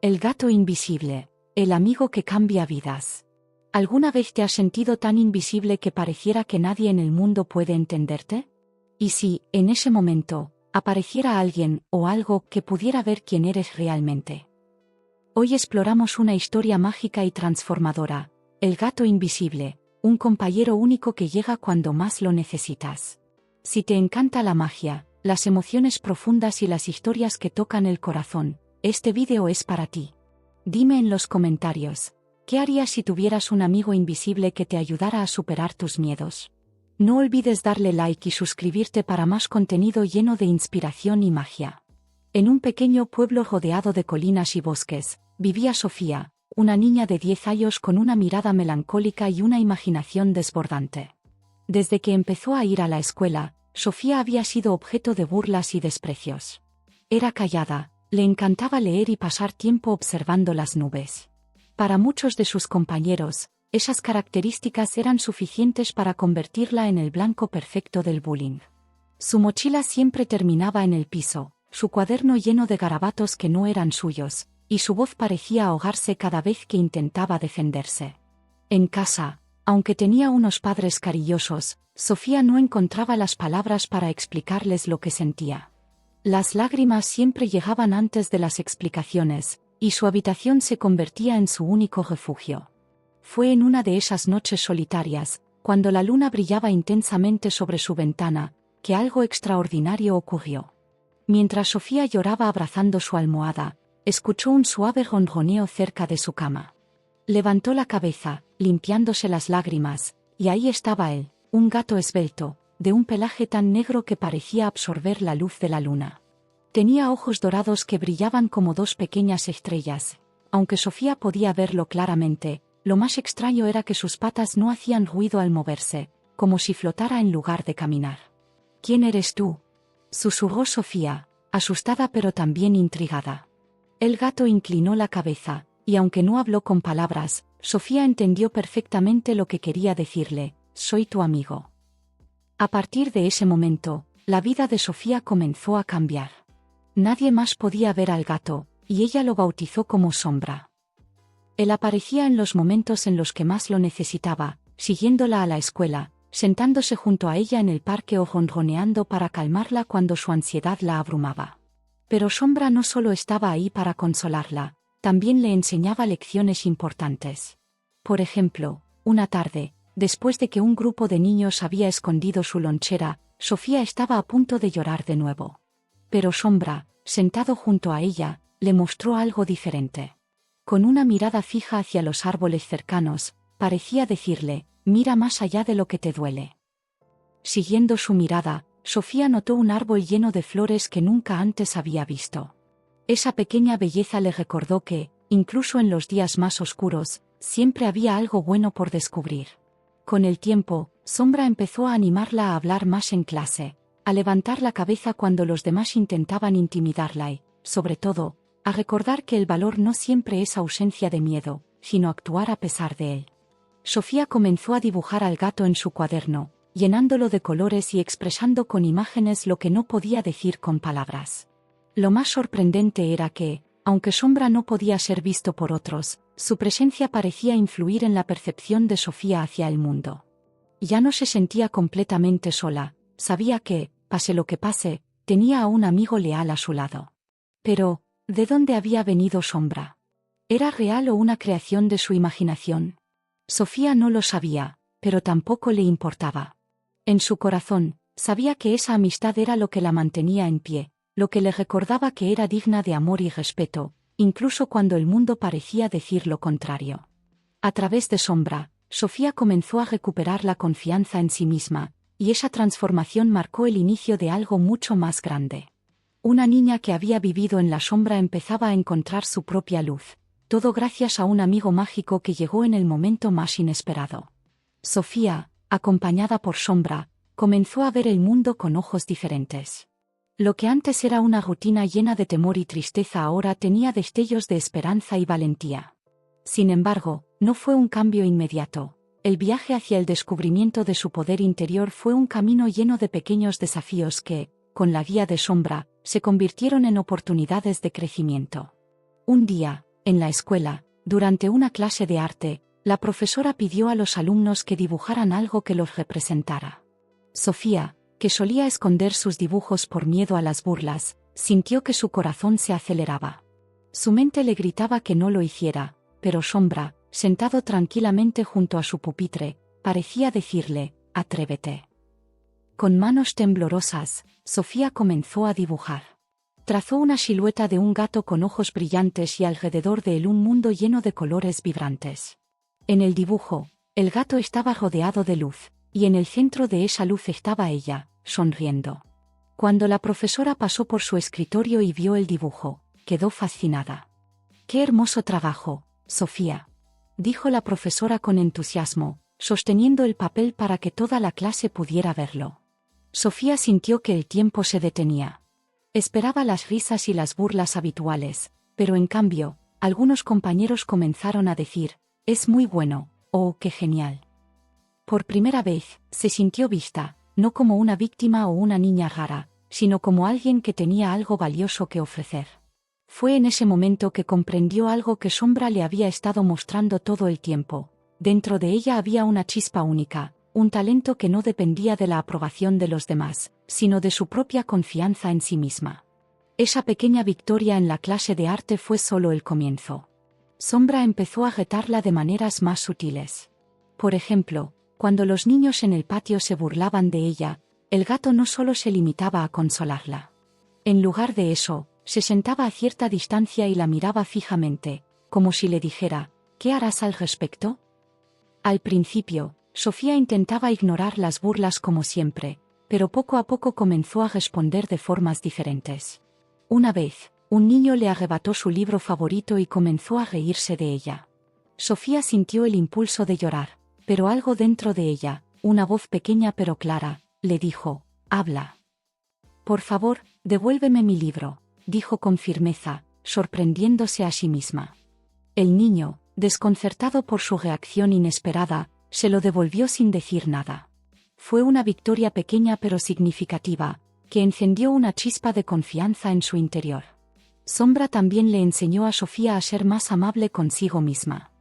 El gato invisible, el amigo que cambia vidas. ¿Alguna vez te has sentido tan invisible que pareciera que nadie en el mundo puede entenderte? ¿Y si, en ese momento, apareciera alguien o algo que pudiera ver quién eres realmente? Hoy exploramos una historia mágica y transformadora, el gato invisible, un compañero único que llega cuando más lo necesitas. Si te encanta la magia, las emociones profundas y las historias que tocan el corazón, este vídeo es para ti. Dime en los comentarios, ¿qué harías si tuvieras un amigo invisible que te ayudara a superar tus miedos? No olvides darle like y suscribirte para más contenido lleno de inspiración y magia. En un pequeño pueblo rodeado de colinas y bosques, vivía Sofía, una niña de 10 años con una mirada melancólica y una imaginación desbordante. Desde que empezó a ir a la escuela, Sofía había sido objeto de burlas y desprecios. Era callada, le encantaba leer y pasar tiempo observando las nubes. Para muchos de sus compañeros, esas características eran suficientes para convertirla en el blanco perfecto del bullying. Su mochila siempre terminaba en el piso, su cuaderno lleno de garabatos que no eran suyos, y su voz parecía ahogarse cada vez que intentaba defenderse. En casa, aunque tenía unos padres cariñosos, Sofía no encontraba las palabras para explicarles lo que sentía. Las lágrimas siempre llegaban antes de las explicaciones, y su habitación se convertía en su único refugio. Fue en una de esas noches solitarias, cuando la luna brillaba intensamente sobre su ventana, que algo extraordinario ocurrió. Mientras Sofía lloraba abrazando su almohada, escuchó un suave ronroneo cerca de su cama. Levantó la cabeza, limpiándose las lágrimas, y ahí estaba él, un gato esbelto, de un pelaje tan negro que parecía absorber la luz de la luna. Tenía ojos dorados que brillaban como dos pequeñas estrellas. Aunque Sofía podía verlo claramente, lo más extraño era que sus patas no hacían ruido al moverse, como si flotara en lugar de caminar. ¿Quién eres tú?, susurró Sofía, asustada pero también intrigada. El gato inclinó la cabeza, y aunque no habló con palabras, Sofía entendió perfectamente lo que quería decirle: soy tu amigo. A partir de ese momento, la vida de Sofía comenzó a cambiar. Nadie más podía ver al gato, y ella lo bautizó como Sombra. Él aparecía en los momentos en los que más lo necesitaba, siguiéndola a la escuela, sentándose junto a ella en el parque o ronroneando para calmarla cuando su ansiedad la abrumaba. Pero Sombra no solo estaba ahí para consolarla, también le enseñaba lecciones importantes. Por ejemplo, una tarde, después de que un grupo de niños había escondido su lonchera, Sofía estaba a punto de llorar de nuevo. Pero Sombra, sentado junto a ella, le mostró algo diferente. Con una mirada fija hacia los árboles cercanos, parecía decirle: mira más allá de lo que te duele. Siguiendo su mirada, Sofía notó un árbol lleno de flores que nunca antes había visto. Esa pequeña belleza le recordó que, incluso en los días más oscuros, siempre había algo bueno por descubrir. Con el tiempo, Sombra empezó a animarla a hablar más en clase, a levantar la cabeza cuando los demás intentaban intimidarla y, sobre todo, a recordar que el valor no siempre es ausencia de miedo, sino actuar a pesar de él. Sofía comenzó a dibujar al gato en su cuaderno, llenándolo de colores y expresando con imágenes lo que no podía decir con palabras. Lo más sorprendente era que, aunque Sombra no podía ser visto por otros, su presencia parecía influir en la percepción de Sofía hacia el mundo. Ya no se sentía completamente sola, sabía que, pase lo que pase, tenía a un amigo leal a su lado. Pero, ¿de dónde había venido Sombra? ¿Era real o una creación de su imaginación? Sofía no lo sabía, pero tampoco le importaba. En su corazón, sabía que esa amistad era lo que la mantenía en pie, lo que le recordaba que era digna de amor y respeto, incluso cuando el mundo parecía decir lo contrario. A través de Sombra, Sofía comenzó a recuperar la confianza en sí misma, y esa transformación marcó el inicio de algo mucho más grande. Una niña que había vivido en la sombra empezaba a encontrar su propia luz, todo gracias a un amigo mágico que llegó en el momento más inesperado. Sofía, acompañada por Sombra, comenzó a ver el mundo con ojos diferentes. Lo que antes era una rutina llena de temor y tristeza ahora tenía destellos de esperanza y valentía. Sin embargo, no fue un cambio inmediato. El viaje hacia el descubrimiento de su poder interior fue un camino lleno de pequeños desafíos que, con la guía de Sombra, se convirtieron en oportunidades de crecimiento. Un día, En la escuela, durante una clase de arte, la profesora pidió a los alumnos que dibujaran algo que los representara. Sofía, que solía esconder sus dibujos por miedo a las burlas, sintió que su corazón se aceleraba. Su mente le gritaba que no lo hiciera, pero Sombra, sentado tranquilamente junto a su pupitre, parecía decirle: «Atrévete». Con manos temblorosas, Sofía comenzó a dibujar. Trazó una silueta de un gato con ojos brillantes y alrededor de él un mundo lleno de colores vibrantes. En el dibujo, el gato estaba rodeado de luz, y en el centro de esa luz estaba ella, sonriendo. Cuando la profesora pasó por su escritorio y vio el dibujo, quedó fascinada. «¡Qué hermoso trabajo, Sofía!», dijo la profesora con entusiasmo, sosteniendo el papel para que toda la clase pudiera verlo. Sofía sintió que el tiempo se detenía. Esperaba las risas y las burlas habituales, pero en cambio, algunos compañeros comenzaron a decir: «Es muy bueno», «Oh, qué genial». Por primera vez, se sintió vista, no como una víctima o una niña rara, sino como alguien que tenía algo valioso que ofrecer. Fue en ese momento que comprendió algo que Sombra le había estado mostrando todo el tiempo. Dentro de ella había una chispa única, un talento que no dependía de la aprobación de los demás, sino de su propia confianza en sí misma. Esa pequeña victoria en la clase de arte fue solo el comienzo. Sombra empezó a retarla de maneras más sutiles. Por ejemplo, cuando los niños en el patio se burlaban de ella, el gato no solo se limitaba a consolarla. En lugar de eso, se sentaba a cierta distancia y la miraba fijamente, como si le dijera: «¿Qué harás al respecto?». Al principio, Sofía intentaba ignorar las burlas como siempre, pero poco a poco comenzó a responder de formas diferentes. Una vez, un niño le arrebató su libro favorito y comenzó a reírse de ella. Sofía sintió el impulso de llorar, pero algo dentro de ella, una voz pequeña pero clara, le dijo: «Habla. Por favor, devuélveme mi libro», dijo con firmeza, sorprendiéndose a sí misma. El niño, desconcertado por su reacción inesperada, se lo devolvió sin decir nada. Fue una victoria pequeña pero significativa, que encendió una chispa de confianza en su interior. Sombra también le enseñó a Sofía a ser más amable consigo misma.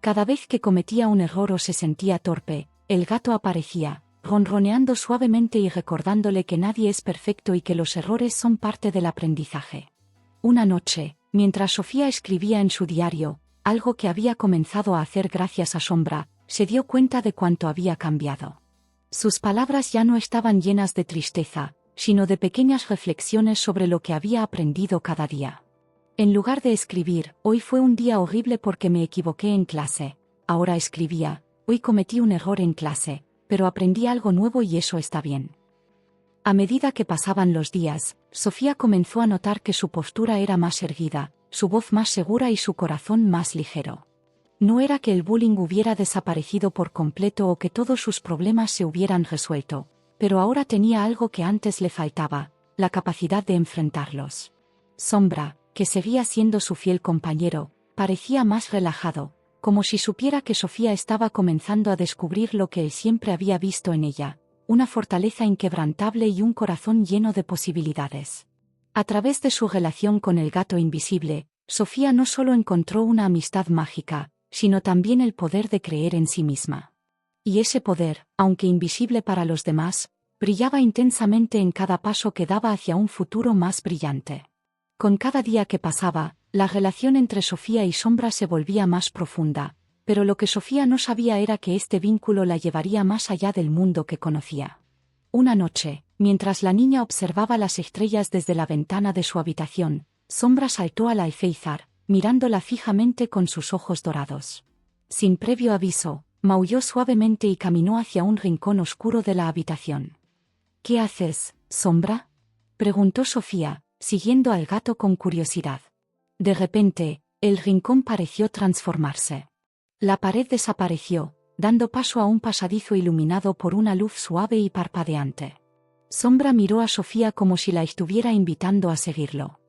Cada vez que cometía un error o se sentía torpe, el gato aparecía, ronroneando suavemente y recordándole que nadie es perfecto y que los errores son parte del aprendizaje. Una noche, mientras Sofía escribía en su diario, algo que había comenzado a hacer gracias a Sombra, se dio cuenta de cuánto había cambiado. Sus palabras ya no estaban llenas de tristeza, sino de pequeñas reflexiones sobre lo que había aprendido cada día. En lugar de escribir: «Hoy fue un día horrible porque me equivoqué en clase», ahora escribía: «Hoy cometí un error en clase, pero aprendí algo nuevo y eso está bien». A medida que pasaban los días, Sofía comenzó a notar que su postura era más erguida, su voz más segura y su corazón más ligero. No era que el bullying hubiera desaparecido por completo o que todos sus problemas se hubieran resuelto, pero ahora tenía algo que antes le faltaba: la capacidad de enfrentarlos. Sombra, que seguía siendo su fiel compañero, parecía más relajado, como si supiera que Sofía estaba comenzando a descubrir lo que él siempre había visto en ella: una fortaleza inquebrantable y un corazón lleno de posibilidades. A través de su relación con el gato invisible, Sofía no solo encontró una amistad mágica, sino también el poder de creer en sí misma. Y ese poder, aunque invisible para los demás, brillaba intensamente en cada paso que daba hacia un futuro más brillante. Con cada día que pasaba, la relación entre Sofía y Sombra se volvía más profunda, pero lo que Sofía no sabía era que este vínculo la llevaría más allá del mundo que conocía. Una noche, mientras la niña observaba las estrellas desde la ventana de su habitación, Sombra saltó al alféizar, mirándola fijamente con sus ojos dorados. Sin previo aviso, maulló suavemente y caminó hacia un rincón oscuro de la habitación. «¿Qué haces, Sombra?», preguntó Sofía, siguiendo al gato con curiosidad. De repente, el rincón pareció transformarse. La pared desapareció, dando paso a un pasadizo iluminado por una luz suave y parpadeante. Sombra miró a Sofía como si la estuviera invitando a seguirlo.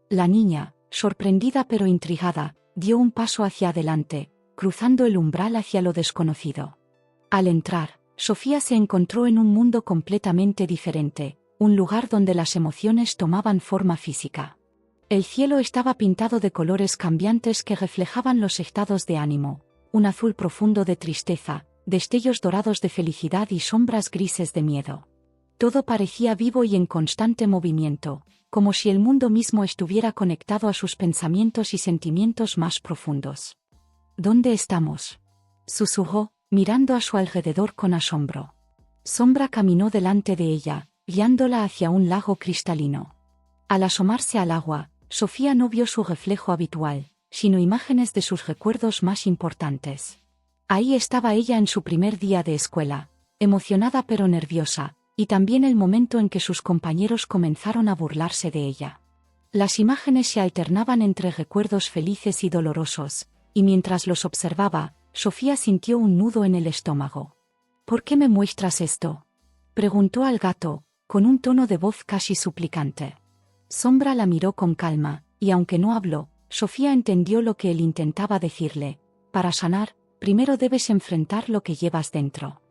La niña, sorprendida pero intrigada, dio un paso hacia adelante, cruzando el umbral hacia lo desconocido. Al entrar, Sofía se encontró en un mundo completamente diferente, un lugar donde las emociones tomaban forma física. El cielo estaba pintado de colores cambiantes que reflejaban los estados de ánimo, un azul profundo de tristeza, destellos dorados de felicidad y sombras grises de miedo. Todo parecía vivo y en constante movimiento, como si el mundo mismo estuviera conectado a sus pensamientos y sentimientos más profundos. ¿Dónde estamos?, susurró, mirando a su alrededor con asombro. Sombra caminó delante de ella, guiándola hacia un lago cristalino. Al asomarse al agua, Sofía no vio su reflejo habitual, sino imágenes de sus recuerdos más importantes. Ahí estaba ella en su primer día de escuela, emocionada pero nerviosa, y también el momento en que sus compañeros comenzaron a burlarse de ella. Las imágenes se alternaban entre recuerdos felices y dolorosos, y mientras los observaba, Sofía sintió un nudo en el estómago. ¿Por qué me muestras esto?, preguntó al gato, con un tono de voz casi suplicante. Sombra la miró con calma, y aunque no habló, Sofía entendió lo que él intentaba decirle: para sanar, primero debes enfrentar lo que llevas dentro.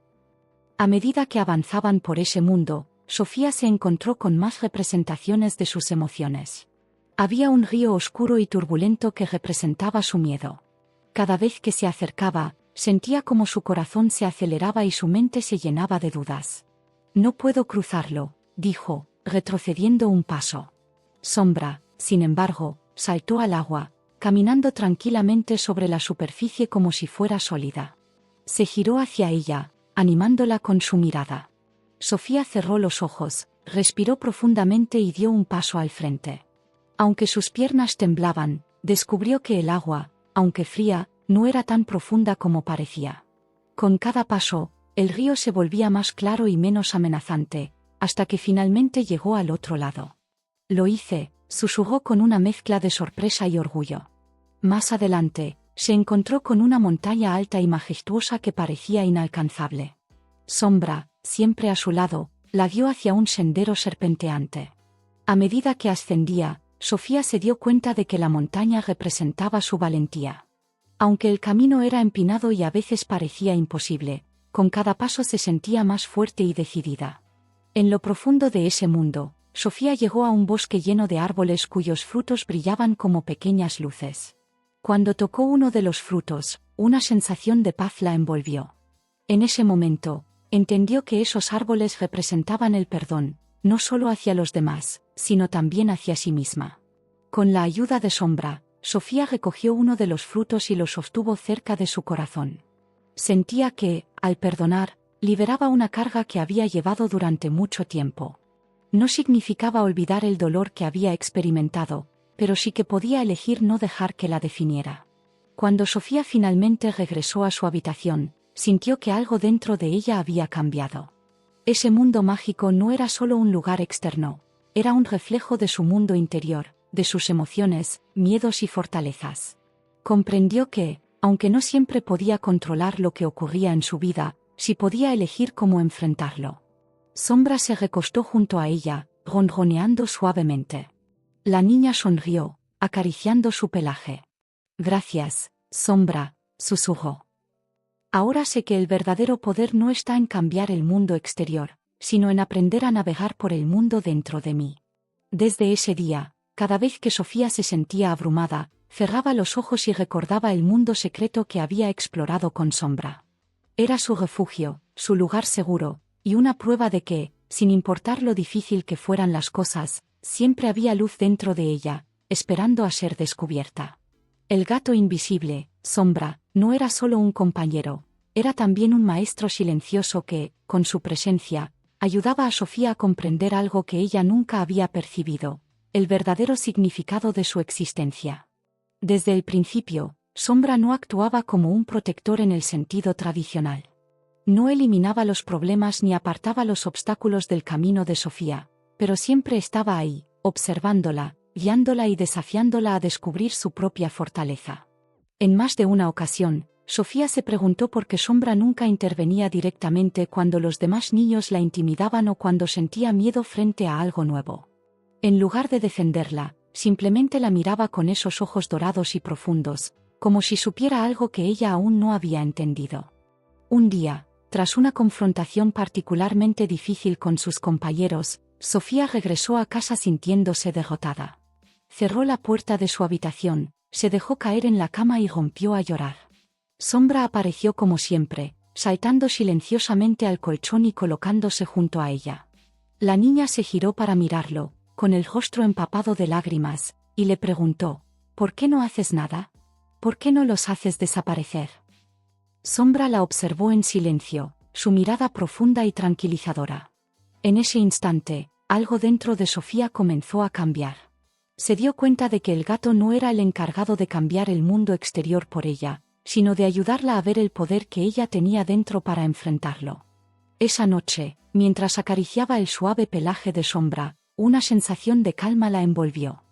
A medida que avanzaban por ese mundo, Sofía se encontró con más representaciones de sus emociones. Había un río oscuro y turbulento que representaba su miedo. Cada vez que se acercaba, sentía como su corazón se aceleraba y su mente se llenaba de dudas. No puedo cruzarlo, dijo, retrocediendo un paso. Sombra, sin embargo, saltó al agua, caminando tranquilamente sobre la superficie como si fuera sólida. Se giró hacia ella, animándola con su mirada. Sofía cerró los ojos, respiró profundamente y dio un paso al frente. Aunque sus piernas temblaban, descubrió que el agua, aunque fría, no era tan profunda como parecía. Con cada paso, el río se volvía más claro y menos amenazante, hasta que finalmente llegó al otro lado. Lo hice, susurró con una mezcla de sorpresa y orgullo. Más adelante, se encontró con una montaña alta y majestuosa que parecía inalcanzable. Sombra, siempre a su lado, la guió hacia un sendero serpenteante. A medida que ascendía, Sofía se dio cuenta de que la montaña representaba su valentía. Aunque el camino era empinado y a veces parecía imposible, con cada paso se sentía más fuerte y decidida. En lo profundo de ese mundo, Sofía llegó a un bosque lleno de árboles cuyos frutos brillaban como pequeñas luces. Cuando tocó uno de los frutos, una sensación de paz la envolvió. En ese momento, entendió que esos árboles representaban el perdón, no solo hacia los demás, sino también hacia sí misma. Con la ayuda de Sombra, Sofía recogió uno de los frutos y lo sostuvo cerca de su corazón. Sentía que, al perdonar, liberaba una carga que había llevado durante mucho tiempo. No significaba olvidar el dolor que había experimentado, pero sí que podía elegir no dejar que la definiera. Cuando Sofía finalmente regresó a su habitación, sintió que algo dentro de ella había cambiado. Ese mundo mágico no era solo un lugar externo, era un reflejo de su mundo interior, de sus emociones, miedos y fortalezas. Comprendió que, aunque no siempre podía controlar lo que ocurría en su vida, sí podía elegir cómo enfrentarlo. Sombra se recostó junto a ella, ronroneando suavemente. La niña sonrió, acariciando su pelaje. «Gracias, Sombra», susurró. «Ahora sé que el verdadero poder no está en cambiar el mundo exterior, sino en aprender a navegar por el mundo dentro de mí». Desde ese día, cada vez que Sofía se sentía abrumada, cerraba los ojos y recordaba el mundo secreto que había explorado con Sombra. Era su refugio, su lugar seguro, y una prueba de que, sin importar lo difícil que fueran las cosas, siempre había luz dentro de ella, esperando a ser descubierta. El gato invisible, Sombra, no era solo un compañero, era también un maestro silencioso que, con su presencia, ayudaba a Sofía a comprender algo que ella nunca había percibido, el verdadero significado de su existencia. Desde el principio, Sombra no actuaba como un protector en el sentido tradicional. No eliminaba los problemas ni apartaba los obstáculos del camino de Sofía, pero siempre estaba ahí, observándola, guiándola y desafiándola a descubrir su propia fortaleza. En más de una ocasión, Sofía se preguntó por qué Sombra nunca intervenía directamente cuando los demás niños la intimidaban o cuando sentía miedo frente a algo nuevo. En lugar de defenderla, simplemente la miraba con esos ojos dorados y profundos, como si supiera algo que ella aún no había entendido. Un día, tras una confrontación particularmente difícil con sus compañeros, Sofía regresó a casa sintiéndose derrotada. cerró la puerta de su habitación, se dejó caer en la cama y rompió a llorar. Sombra apareció como siempre, saltando silenciosamente al colchón y colocándose junto a ella. La niña se giró para mirarlo, con el rostro empapado de lágrimas, y le preguntó: ¿por qué no haces nada? ¿Por qué no los haces desaparecer? Sombra la observó en silencio, su mirada profunda y tranquilizadora. En ese instante, algo dentro de Sofía comenzó a cambiar. Se dio cuenta de que el gato no era el encargado de cambiar el mundo exterior por ella, sino de ayudarla a ver el poder que ella tenía dentro para enfrentarlo. Esa noche, mientras acariciaba el suave pelaje de Sombra, una sensación de calma la envolvió.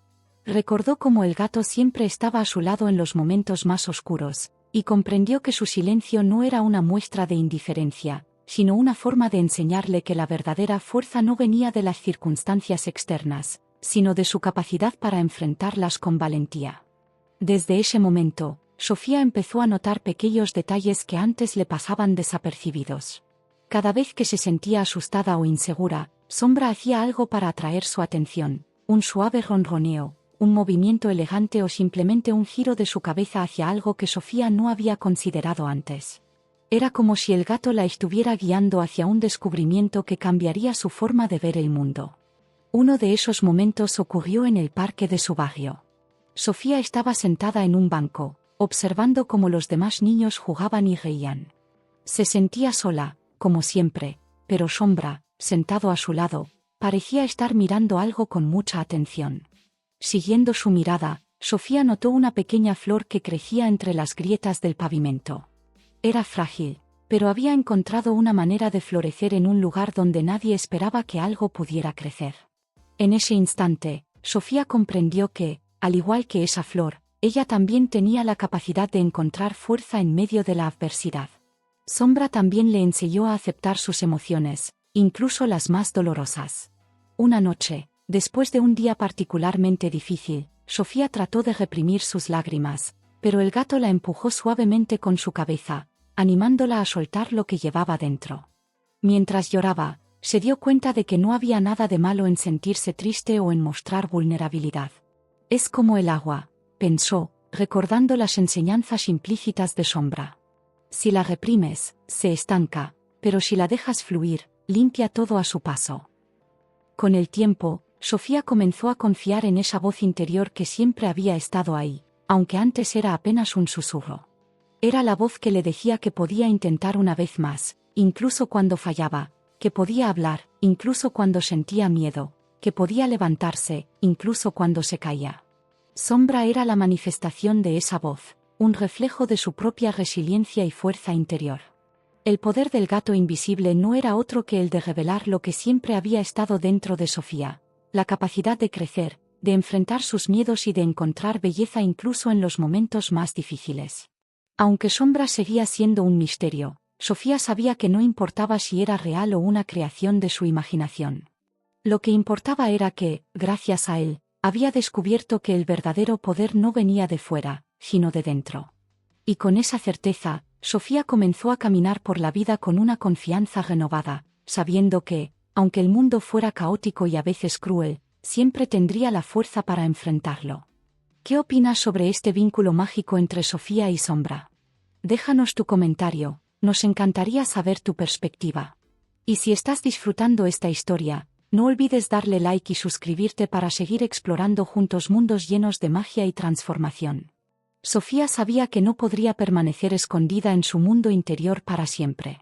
Recordó cómo el gato siempre estaba a su lado en los momentos más oscuros, y comprendió que su silencio no era una muestra de indiferencia, sino una forma de enseñarle que la verdadera fuerza no venía de las circunstancias externas, sino de su capacidad para enfrentarlas con valentía. Desde ese momento, Sofía empezó a notar pequeños detalles que antes le pasaban desapercibidos. Cada vez que se sentía asustada o insegura, Sombra hacía algo para atraer su atención: un suave ronroneo, un movimiento elegante o simplemente un giro de su cabeza hacia algo que Sofía no había considerado antes. Era como si el gato la estuviera guiando hacia un descubrimiento que cambiaría su forma de ver el mundo. Uno de esos momentos ocurrió en el parque de su barrio. Sofía estaba sentada en un banco, observando cómo los demás niños jugaban y reían. Se sentía sola, como siempre, pero Sombra, sentado a su lado, parecía estar mirando algo con mucha atención. Siguiendo su mirada, Sofía notó una pequeña flor que crecía entre las grietas del pavimento. Era frágil, pero había encontrado una manera de florecer en un lugar donde nadie esperaba que algo pudiera crecer. En ese instante, Sofía comprendió que, al igual que esa flor, ella también tenía la capacidad de encontrar fuerza en medio de la adversidad. Sombra también le enseñó a aceptar sus emociones, incluso las más dolorosas. Una noche, después de un día particularmente difícil, Sofía trató de reprimir sus lágrimas, pero el gato la empujó suavemente con su cabeza, animándola a soltar lo que llevaba dentro. Mientras lloraba, se dio cuenta de que no había nada de malo en sentirse triste o en mostrar vulnerabilidad. Es como el agua, pensó, recordando las enseñanzas implícitas de Sombra. Si la reprimes, se estanca, pero si la dejas fluir, limpia todo a su paso. Con el tiempo, Sofía comenzó a confiar en esa voz interior que siempre había estado ahí, aunque antes era apenas un susurro. Era la voz que le decía que podía intentar una vez más, incluso cuando fallaba, que podía hablar, incluso cuando sentía miedo, que podía levantarse, incluso cuando se caía. Sombra era la manifestación de esa voz, un reflejo de su propia resiliencia y fuerza interior. El poder del gato invisible no era otro que el de revelar lo que siempre había estado dentro de Sofía: la capacidad de crecer, de enfrentar sus miedos y de encontrar belleza incluso en los momentos más difíciles. Aunque Sombra seguía siendo un misterio, Sofía sabía que no importaba si era real o una creación de su imaginación. Lo que importaba era que, gracias a él, había descubierto que el verdadero poder no venía de fuera, sino de dentro. Y con esa certeza, Sofía comenzó a caminar por la vida con una confianza renovada, sabiendo que, aunque el mundo fuera caótico y a veces cruel, siempre tendría la fuerza para enfrentarlo. ¿Qué opinas sobre este vínculo mágico entre Sofía y Sombra? Déjanos tu comentario, nos encantaría saber tu perspectiva. Y si estás disfrutando esta historia, no olvides darle like y suscribirte para seguir explorando juntos mundos llenos de magia y transformación. Sofía sabía que no podría permanecer escondida en su mundo interior para siempre.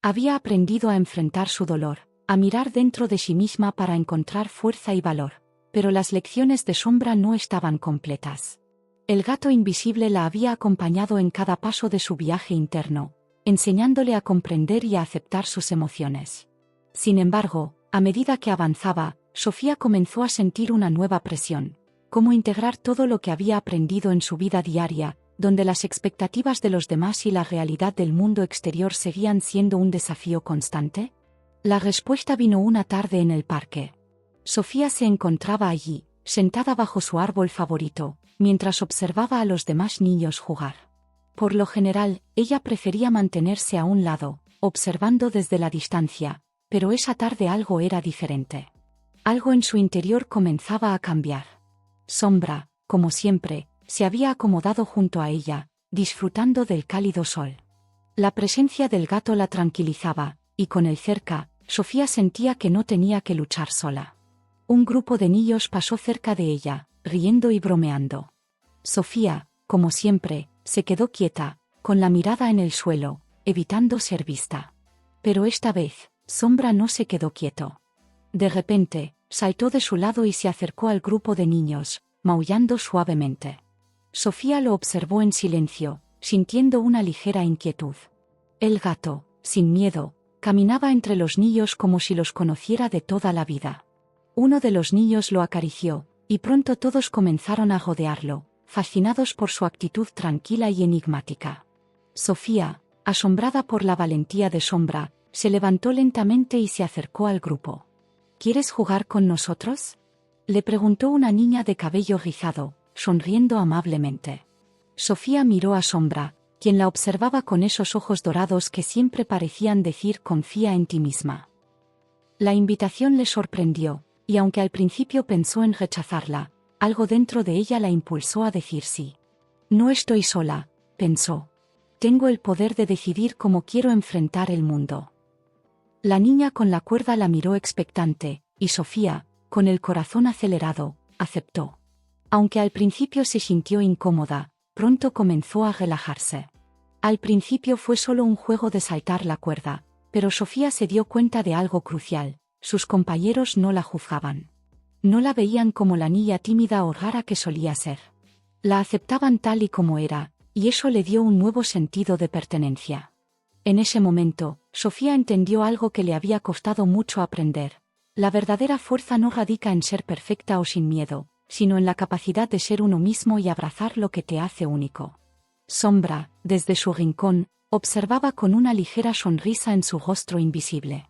Había aprendido a enfrentar su dolor, a mirar dentro de sí misma para encontrar fuerza y valor, pero las lecciones de Sombra no estaban completas. El gato invisible la había acompañado en cada paso de su viaje interno, enseñándole a comprender y a aceptar sus emociones. Sin embargo, a medida que avanzaba, Sofía comenzó a sentir una nueva presión: cómo integrar todo lo que había aprendido en su vida diaria, donde las expectativas de los demás y la realidad del mundo exterior seguían siendo un desafío constante. La respuesta vino una tarde en el parque. Sofía se encontraba allí, sentada bajo su árbol favorito, mientras observaba a los demás niños jugar. Por lo general, ella prefería mantenerse a un lado, observando desde la distancia, pero esa tarde algo era diferente. Algo en su interior comenzaba a cambiar. Sombra, como siempre, se había acomodado junto a ella, disfrutando del cálido sol. La presencia del gato la tranquilizaba, y con él cerca, Sofía sentía que no tenía que luchar sola. Un grupo de niños pasó cerca de ella, riendo y bromeando. Sofía, como siempre, se quedó quieta, con la mirada en el suelo, evitando ser vista. Pero esta vez, Sombra no se quedó quieto. De repente, saltó de su lado y se acercó al grupo de niños, maullando suavemente. Sofía lo observó en silencio, sintiendo una ligera inquietud. El gato, sin miedo, caminaba entre los niños como si los conociera de toda la vida. Uno de los niños lo acarició, y pronto todos comenzaron a rodearlo, fascinados por su actitud tranquila y enigmática. Sofía, asombrada por la valentía de Sombra, se levantó lentamente y se acercó al grupo. ¿Quieres jugar con nosotros?, le preguntó una niña de cabello rizado, sonriendo amablemente. Sofía miró a Sombra, quien la observaba con esos ojos dorados que siempre parecían decir confía en ti misma. La invitación le sorprendió, y aunque al principio pensó en rechazarla, algo dentro de ella la impulsó a decir sí. No estoy sola, pensó. Tengo el poder de decidir cómo quiero enfrentar el mundo. La niña con la cuerda la miró expectante, y Sofía, con el corazón acelerado, aceptó. Aunque al principio se sintió incómoda, pronto comenzó a relajarse. Al principio fue solo un juego de saltar la cuerda, pero Sofía se dio cuenta de algo crucial: sus compañeros no la juzgaban. No la veían como la niña tímida o rara que solía ser. La aceptaban tal y como era, y eso le dio un nuevo sentido de pertenencia. En ese momento, Sofía entendió algo que le había costado mucho aprender. La verdadera fuerza no radica en ser perfecta o sin miedo, sino en la capacidad de ser uno mismo y abrazar lo que te hace único. Sombra, desde su rincón, observaba con una ligera sonrisa en su rostro invisible.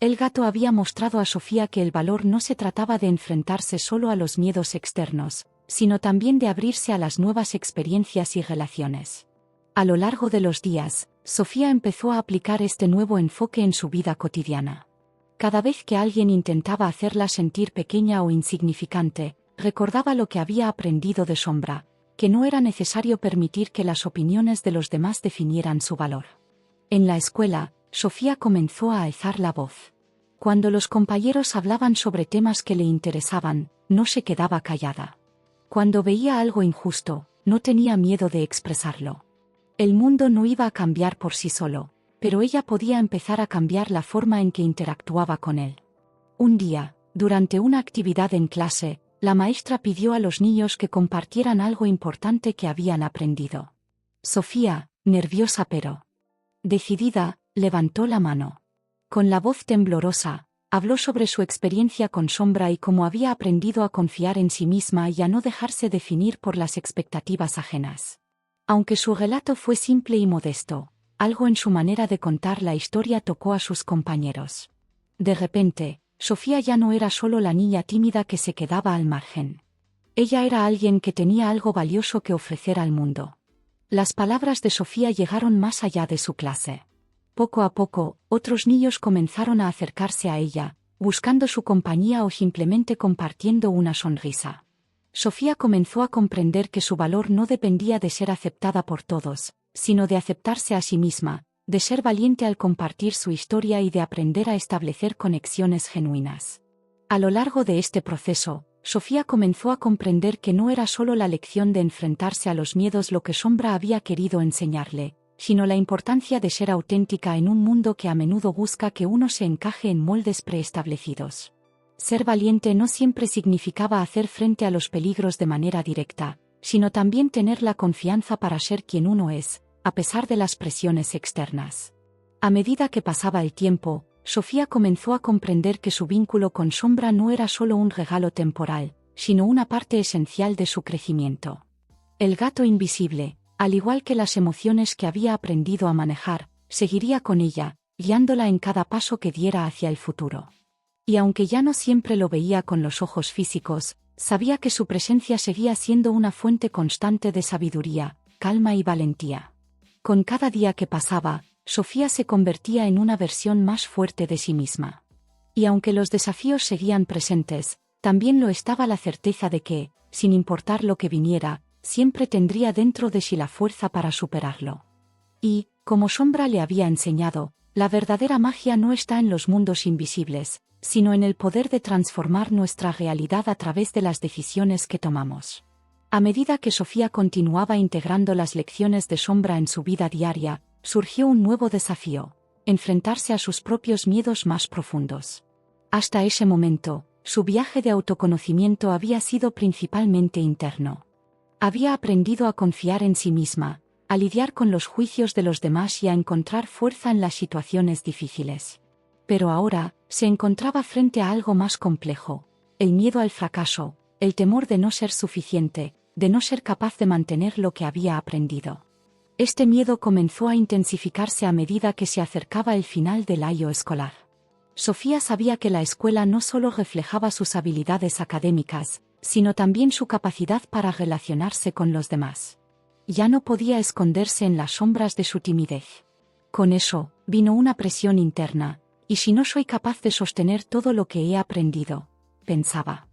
El gato había mostrado a Sofía que el valor no se trataba de enfrentarse solo a los miedos externos, sino también de abrirse a las nuevas experiencias y relaciones. A lo largo de los días, Sofía empezó a aplicar este nuevo enfoque en su vida cotidiana. Cada vez que alguien intentaba hacerla sentir pequeña o insignificante, recordaba lo que había aprendido de Sombra, que no era necesario permitir que las opiniones de los demás definieran su valor. En la escuela, Sofía comenzó a alzar la voz. Cuando los compañeros hablaban sobre temas que le interesaban, no se quedaba callada. Cuando veía algo injusto, no tenía miedo de expresarlo. El mundo no iba a cambiar por sí solo, pero ella podía empezar a cambiar la forma en que interactuaba con él. Un día, durante una actividad en clase, la maestra pidió a los niños que compartieran algo importante que habían aprendido. Sofía, nerviosa pero decidida, levantó la mano. Con la voz temblorosa, habló sobre su experiencia con Sombra y cómo había aprendido a confiar en sí misma y a no dejarse definir por las expectativas ajenas. Aunque su relato fue simple y modesto, algo en su manera de contar la historia tocó a sus compañeros. De repente, Sofía ya no era solo la niña tímida que se quedaba al margen. Ella era alguien que tenía algo valioso que ofrecer al mundo. Las palabras de Sofía llegaron más allá de su clase. Poco a poco, otros niños comenzaron a acercarse a ella, buscando su compañía o simplemente compartiendo una sonrisa. Sofía comenzó a comprender que su valor no dependía de ser aceptada por todos, sino de aceptarse a sí misma, de ser valiente al compartir su historia y de aprender a establecer conexiones genuinas. A lo largo de este proceso, Sofía comenzó a comprender que no era solo la lección de enfrentarse a los miedos lo que Sombra había querido enseñarle, sino la importancia de ser auténtica en un mundo que a menudo busca que uno se encaje en moldes preestablecidos. Ser valiente no siempre significaba hacer frente a los peligros de manera directa, sino también tener la confianza para ser quien uno es, a pesar de las presiones externas. A medida que pasaba el tiempo, Sofía comenzó a comprender que su vínculo con Sombra no era solo un regalo temporal, sino una parte esencial de su crecimiento. El gato invisible, al igual que las emociones que había aprendido a manejar, seguiría con ella, guiándola en cada paso que diera hacia el futuro. Y aunque ya no siempre lo veía con los ojos físicos, sabía que su presencia seguía siendo una fuente constante de sabiduría, calma y valentía. Con cada día que pasaba, Sofía se convertía en una versión más fuerte de sí misma. Y aunque los desafíos seguían presentes, también lo estaba la certeza de que, sin importar lo que viniera, siempre tendría dentro de sí la fuerza para superarlo. Y, como Sombra le había enseñado, la verdadera magia no está en los mundos invisibles, sino en el poder de transformar nuestra realidad a través de las decisiones que tomamos. A medida que Sofía continuaba integrando las lecciones de Sombra en su vida diaria, surgió un nuevo desafío: enfrentarse a sus propios miedos más profundos. Hasta ese momento, su viaje de autoconocimiento había sido principalmente interno. Había aprendido a confiar en sí misma, a lidiar con los juicios de los demás y a encontrar fuerza en las situaciones difíciles. Pero ahora, se encontraba frente a algo más complejo: el miedo al fracaso, el temor de no ser suficiente, de no ser capaz de mantener lo que había aprendido. Este miedo comenzó a intensificarse a medida que se acercaba el final del año escolar. Sofía sabía que la escuela no solo reflejaba sus habilidades académicas, sino también su capacidad para relacionarse con los demás. Ya no podía esconderse en las sombras de su timidez. Con eso, vino una presión interna: ¿y si no soy capaz de sostener todo lo que he aprendido?, pensaba.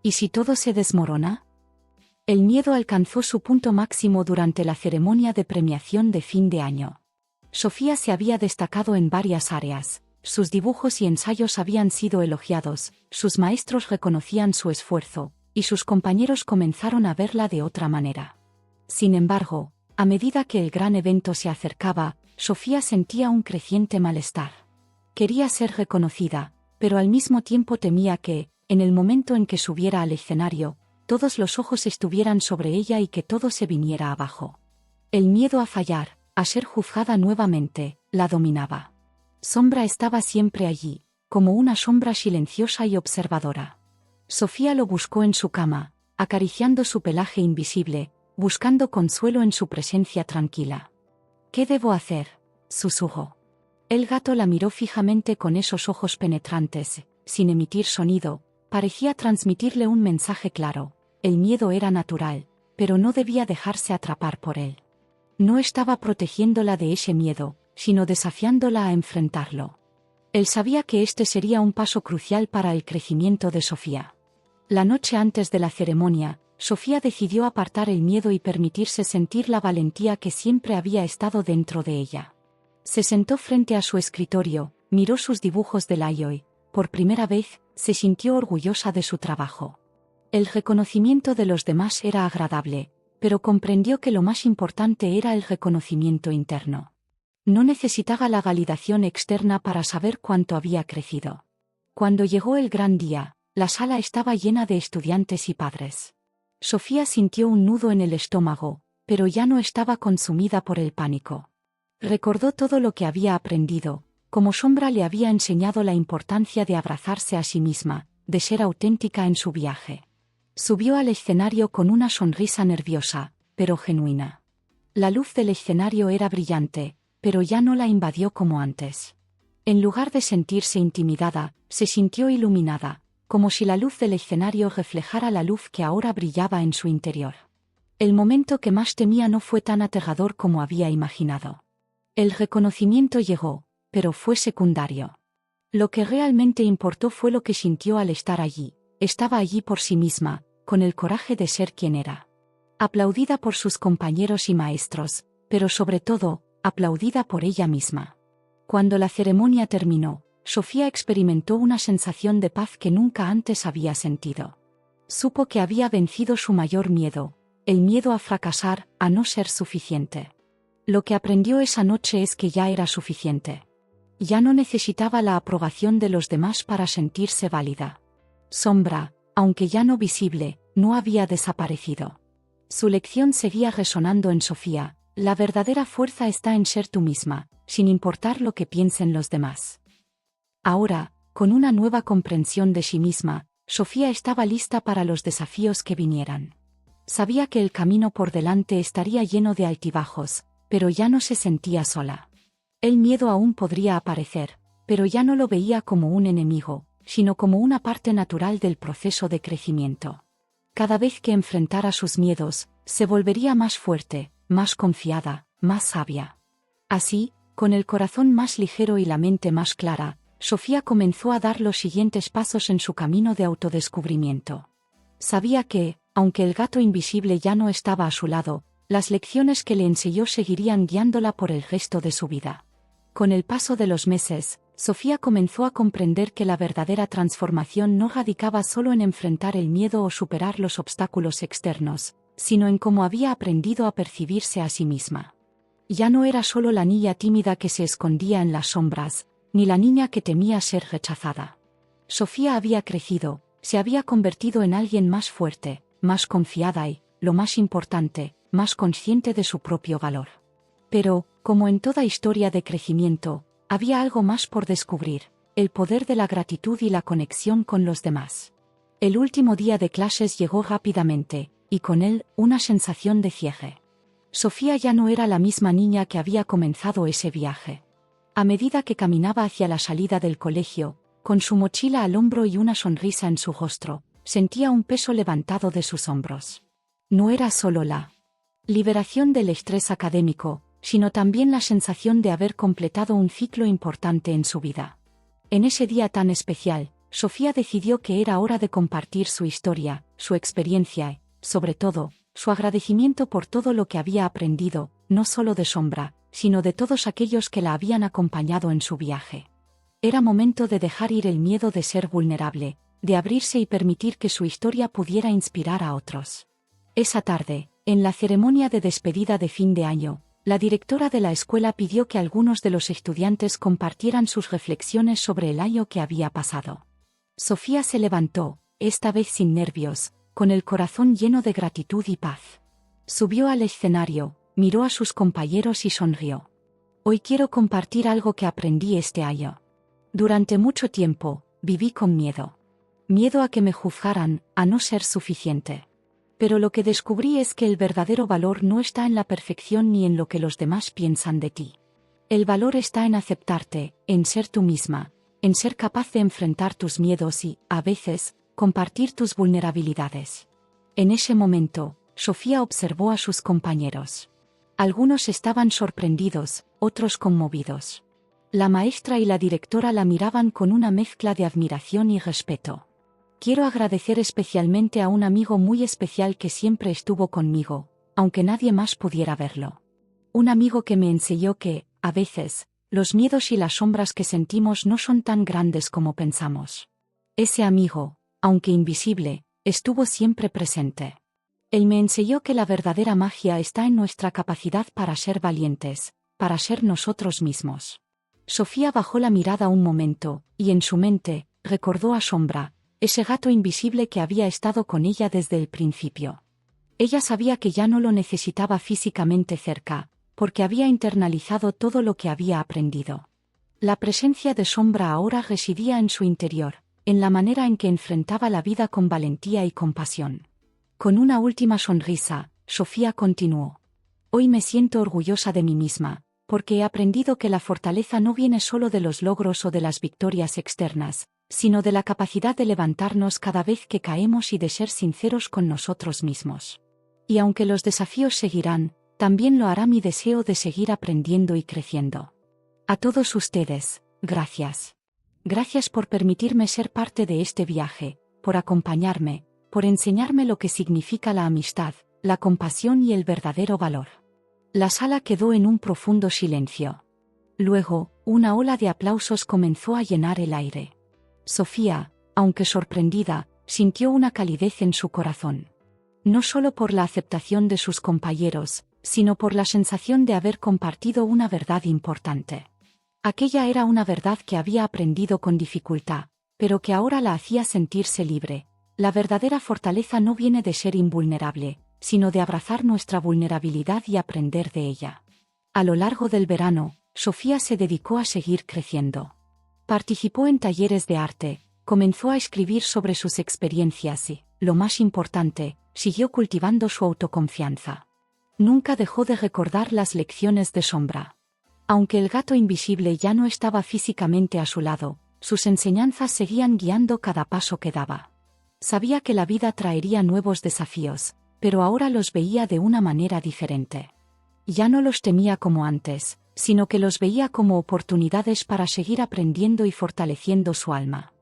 ¿Y si todo se desmorona? El miedo alcanzó su punto máximo durante la ceremonia de premiación de fin de año. Sofía se había destacado en varias áreas, sus dibujos y ensayos habían sido elogiados, sus maestros reconocían su esfuerzo, y sus compañeros comenzaron a verla de otra manera. Sin embargo, a medida que el gran evento se acercaba, Sofía sentía un creciente malestar. Quería ser reconocida, pero al mismo tiempo temía que, en el momento en que subiera al escenario, todos los ojos estuvieran sobre ella y que todo se viniera abajo. El miedo a fallar, a ser juzgada nuevamente, la dominaba. Sombra estaba siempre allí, como una sombra silenciosa y observadora. Sofía lo buscó en su cama, acariciando su pelaje invisible, buscando consuelo en su presencia tranquila. ¿Qué debo hacer?, susurró. El gato la miró fijamente con esos ojos penetrantes, sin emitir sonido. Parecía transmitirle un mensaje claro: el miedo era natural, pero no debía dejarse atrapar por él. No estaba protegiéndola de ese miedo, sino desafiándola a enfrentarlo. Él sabía que este sería un paso crucial para el crecimiento de Sofía. La noche antes de la ceremonia, Sofía decidió apartar el miedo y permitirse sentir la valentía que siempre había estado dentro de ella. Se sentó frente a su escritorio, miró sus dibujos del Ayoi. Por primera vez, se sintió orgullosa de su trabajo. El reconocimiento de los demás era agradable, pero comprendió que lo más importante era el reconocimiento interno. No necesitaba la validación externa para saber cuánto había crecido. Cuando llegó el gran día, la sala estaba llena de estudiantes y padres. Sofía sintió un nudo en el estómago, pero ya no estaba consumida por el pánico. Recordó todo lo que había aprendido, como Sombra le había enseñado la importancia de abrazarse a sí misma, de ser auténtica en su viaje. Subió al escenario con una sonrisa nerviosa, pero genuina. La luz del escenario era brillante, pero ya no la invadió como antes. En lugar de sentirse intimidada, se sintió iluminada, como si la luz del escenario reflejara la luz que ahora brillaba en su interior. El momento que más temía no fue tan aterrador como había imaginado. El reconocimiento llegó, pero fue secundario. Lo que realmente importó fue lo que sintió al estar allí. Estaba allí por sí misma, con el coraje de ser quien era. Aplaudida por sus compañeros y maestros, pero sobre todo, aplaudida por ella misma. Cuando la ceremonia terminó, Sofía experimentó una sensación de paz que nunca antes había sentido. Supo que había vencido su mayor miedo, el miedo a fracasar, a no ser suficiente. Lo que aprendió esa noche es que ya era suficiente. Ya no necesitaba la aprobación de los demás para sentirse válida. Sombra, aunque ya no visible, no había desaparecido. Su lección seguía resonando en Sofía: la verdadera fuerza está en ser tú misma, sin importar lo que piensen los demás. Ahora, con una nueva comprensión de sí misma, Sofía estaba lista para los desafíos que vinieran. Sabía que el camino por delante estaría lleno de altibajos, pero ya no se sentía sola. El miedo aún podría aparecer, pero ya no lo veía como un enemigo, sino como una parte natural del proceso de crecimiento. Cada vez que enfrentara sus miedos, se volvería más fuerte, más confiada, más sabia. Así, con el corazón más ligero y la mente más clara, Sofía comenzó a dar los siguientes pasos en su camino de autodescubrimiento. Sabía que, aunque el gato invisible ya no estaba a su lado, las lecciones que le enseñó seguirían guiándola por el resto de su vida. Con el paso de los meses, Sofía comenzó a comprender que la verdadera transformación no radicaba solo en enfrentar el miedo o superar los obstáculos externos, sino en cómo había aprendido a percibirse a sí misma. Ya no era solo la niña tímida que se escondía en las sombras, ni la niña que temía ser rechazada. Sofía había crecido, se había convertido en alguien más fuerte, más confiada y, lo más importante, más consciente de su propio valor. Pero, como en toda historia de crecimiento, había algo más por descubrir: el poder de la gratitud y la conexión con los demás. El último día de clases llegó rápidamente, y con él, una sensación de cierre. Sofía ya no era la misma niña que había comenzado ese viaje. A medida que caminaba hacia la salida del colegio, con su mochila al hombro y una sonrisa en su rostro, sentía un peso levantado de sus hombros. No era solo la liberación del estrés académico, sino también la sensación de haber completado un ciclo importante en su vida. En ese día tan especial, Sofía decidió que era hora de compartir su historia, su experiencia y, sobre todo, su agradecimiento por todo lo que había aprendido, no solo de Sombra, sino de todos aquellos que la habían acompañado en su viaje. Era momento de dejar ir el miedo de ser vulnerable, de abrirse y permitir que su historia pudiera inspirar a otros. Esa tarde, en la ceremonia de despedida de fin de año, la directora de la escuela pidió que algunos de los estudiantes compartieran sus reflexiones sobre el año que había pasado. Sofía se levantó, esta vez sin nervios, con el corazón lleno de gratitud y paz. Subió al escenario, miró a sus compañeros y sonrió. Hoy quiero compartir algo que aprendí este año. Durante mucho tiempo, viví con miedo. Miedo a que me juzgaran, a no ser suficiente. Pero lo que descubrí es que el verdadero valor no está en la perfección ni en lo que los demás piensan de ti. El valor está en aceptarte, en ser tú misma, en ser capaz de enfrentar tus miedos y, a veces, compartir tus vulnerabilidades. En ese momento, Sofía observó a sus compañeros. Algunos estaban sorprendidos, otros conmovidos. La maestra y la directora la miraban con una mezcla de admiración y respeto. Quiero agradecer especialmente a un amigo muy especial que siempre estuvo conmigo, aunque nadie más pudiera verlo. Un amigo que me enseñó que, a veces, los miedos y las sombras que sentimos no son tan grandes como pensamos. Ese amigo, aunque invisible, estuvo siempre presente. Él me enseñó que la verdadera magia está en nuestra capacidad para ser valientes, para ser nosotros mismos. Sofía bajó la mirada un momento, y en su mente, recordó a Sombra, ese gato invisible que había estado con ella desde el principio. Ella sabía que ya no lo necesitaba físicamente cerca, porque había internalizado todo lo que había aprendido. La presencia de Sombra ahora residía en su interior, en la manera en que enfrentaba la vida con valentía y compasión. Con una última sonrisa, Sofía continuó. Hoy me siento orgullosa de mí misma, porque he aprendido que la fortaleza no viene solo de los logros o de las victorias externas, sino de la capacidad de levantarnos cada vez que caemos y de ser sinceros con nosotros mismos. Y aunque los desafíos seguirán, también lo hará mi deseo de seguir aprendiendo y creciendo. A todos ustedes, gracias. Gracias por permitirme ser parte de este viaje, por acompañarme, por enseñarme lo que significa la amistad, la compasión y el verdadero valor. La sala quedó en un profundo silencio. Luego, una ola de aplausos comenzó a llenar el aire. Sofía, aunque sorprendida, sintió una calidez en su corazón. No solo por la aceptación de sus compañeros, sino por la sensación de haber compartido una verdad importante. Aquella era una verdad que había aprendido con dificultad, pero que ahora la hacía sentirse libre. La verdadera fortaleza no viene de ser invulnerable, sino de abrazar nuestra vulnerabilidad y aprender de ella. A lo largo del verano, Sofía se dedicó a seguir creciendo. Participó en talleres de arte, comenzó a escribir sobre sus experiencias y, lo más importante, siguió cultivando su autoconfianza. Nunca dejó de recordar las lecciones de Sombra. Aunque el gato invisible ya no estaba físicamente a su lado, sus enseñanzas seguían guiando cada paso que daba. Sabía que la vida traería nuevos desafíos, pero ahora los veía de una manera diferente. Ya no los temía como antes, sino que los veía como oportunidades para seguir aprendiendo y fortaleciendo su alma.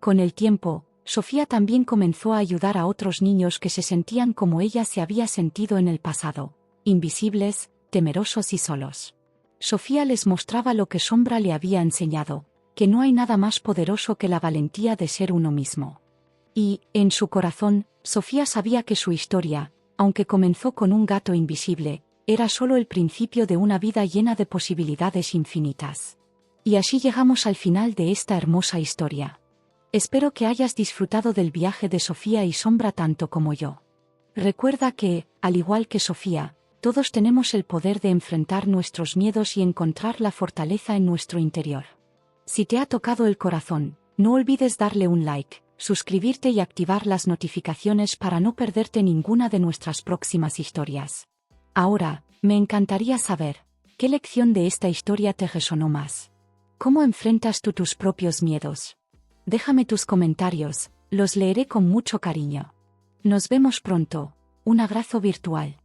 Con el tiempo, Sofía también comenzó a ayudar a otros niños que se sentían como ella se había sentido en el pasado, invisibles, temerosos y solos. Sofía les mostraba lo que Sombra le había enseñado, que no hay nada más poderoso que la valentía de ser uno mismo. Y, en su corazón, Sofía sabía que su historia, aunque comenzó con un gato invisible, era solo el principio de una vida llena de posibilidades infinitas. Y así llegamos al final de esta hermosa historia. Espero que hayas disfrutado del viaje de Sofía y Sombra tanto como yo. Recuerda que, al igual que Sofía, todos tenemos el poder de enfrentar nuestros miedos y encontrar la fortaleza en nuestro interior. Si te ha tocado el corazón, no olvides darle un like, suscribirte y activar las notificaciones para no perderte ninguna de nuestras próximas historias. Ahora, me encantaría saber, ¿qué lección de esta historia te resonó más? ¿Cómo enfrentas tú tus propios miedos? Déjame tus comentarios, los leeré con mucho cariño. Nos vemos pronto, un abrazo virtual.